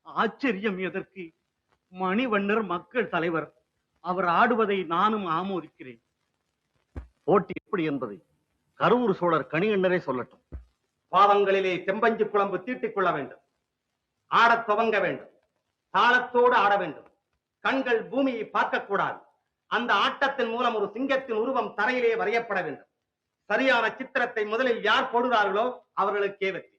ஆச்சரியம் எதற்கு? மணிவண்ணர் மக்கள் தலைவர். அவர் ஆடுவதை நானும் ஆமோதிக்கிறேன். போட்டி எப்படி என்பதை கருவூர் சோழர் கணிகண்டரே சொல்லட்டும். பாதங்களிலே செம்பஞ்சு குழம்பு தீட்டிக் கொள்ள வேண்டும். ஆடத் துவங்க வேண்டும். தாளத்தோடு ஆட வேண்டும். கண்கள் பூமியை பார்க்கக்கூடாது. அந்த ஆட்டத்தின் மூலம் ஒரு சிங்கத்தின் உருவம் தரையிலே வரையப்பட வேண்டும். சரியான சித்திரத்தை முதலில் யார் போடுகிறார்களோ அவர்களுக்கே வெற்றி.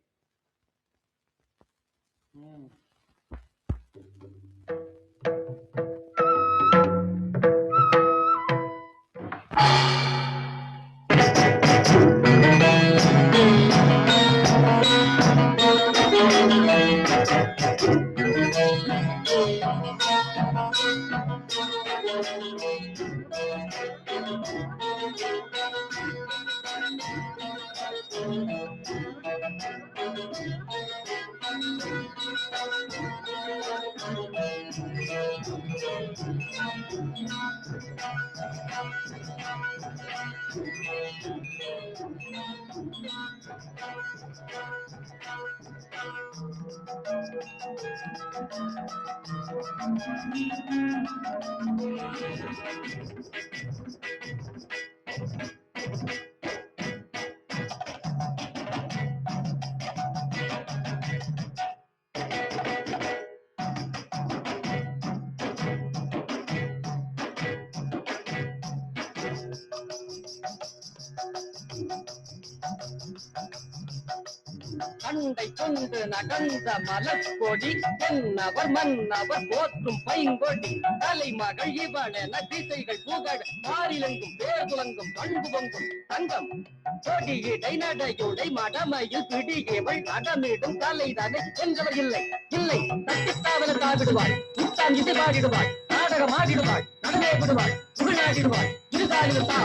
கண்டை கொண்டு நடந்த மலர்கொடி என்னவர் மன்னவர் போற்றும் பைங்கொடி தலைமகள் இவளென திசைகள் புகழ் மாறிலெங்கும் பேர் துலங்கும் பண்பு பொங்கும் தங்கம் கொடியிடை நடையுடை மடமையில் பிடியவள் நடமிடும் தலைதானே என்றவர் இல்லை இல்லை தட்டித்தாவல தாவிடுவாள் முத்தான் இசை பாடிடுவாள் நாடகம் ஆடிடுவாள் நடனே விடுவாள் புகழாடிடுவாள் இருகாலில் தா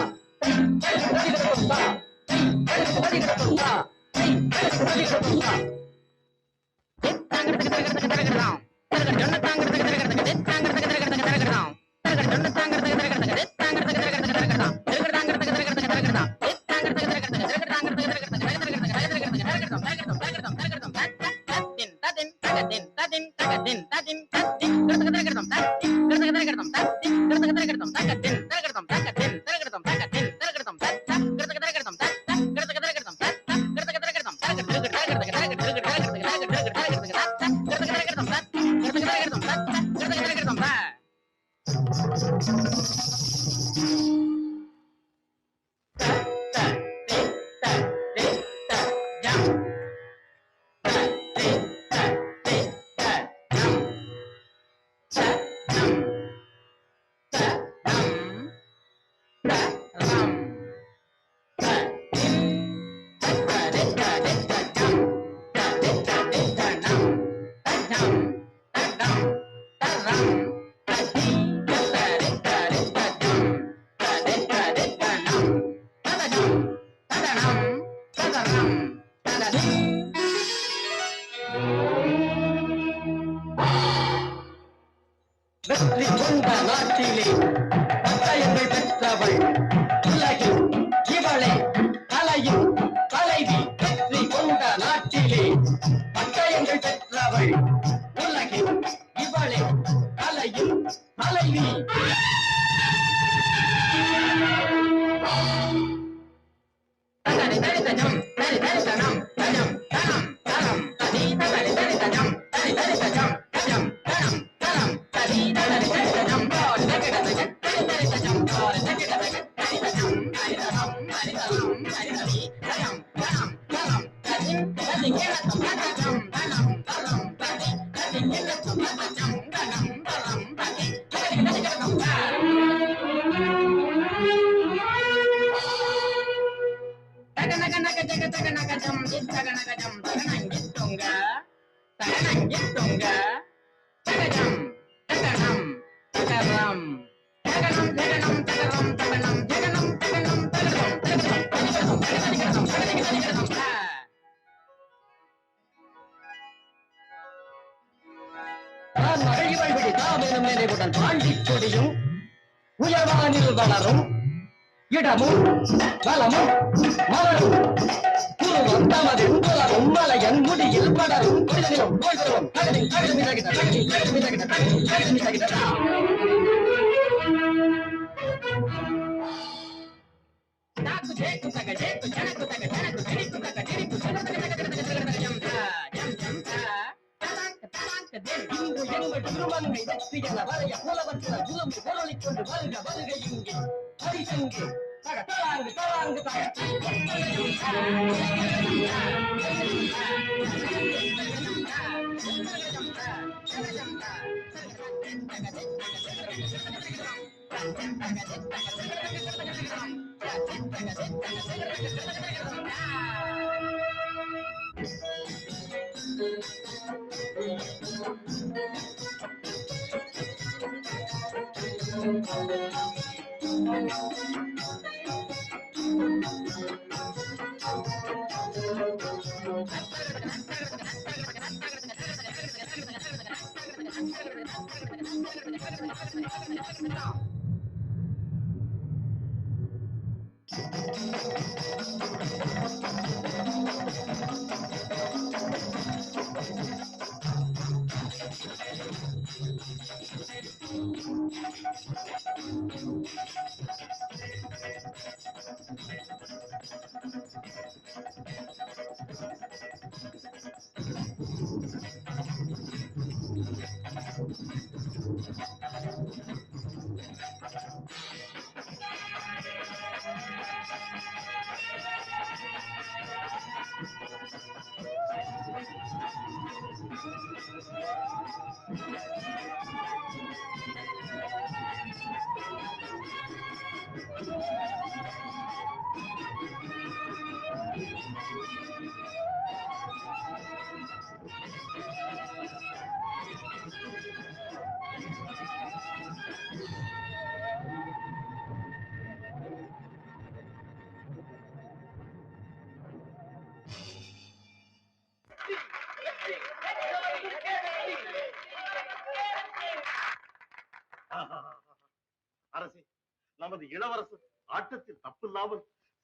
வெற்றி கொண்ட நாட்டிலே பட்டயங்கள் பெற்றவள் உலகில் இவளே கலையும் தலைவி. வெற்றி கொண்ட நாட்டிலே பட்டயங்கள் பெற்றவள் உலகில் இவளே கலையும் தலைவி. பாண்டிக்கொடியும் உயர்வானில் வளரும் இடமும் வளமும் மலரும் குரு பருவம் தமதென்புல உம்மலை என் முடியில் படரும் புரிதலும் போய்தரும் தகதி தகதி தகிட தகதி தகதி தகிட தகதி தகதி தகிட தாக்கு ஜேக்கு தக ஜேக்கு ஜனக்கு தக ஜனக்கு ஜனிக்கு தக ஜனிக்கு ஜனக்கு தக ஜம் இன்று எங்கள் திருமங்கை வெற்றி என வரைய புலவர் சில புலம் பொருளிக் கொண்டு வருக வருகை இங்கே பரிசங்கு தக தலாங்கு தலாங்கு தக அரசே, நமது இளவரசர் ஆட்டத்தில் தப்பில்லாமல்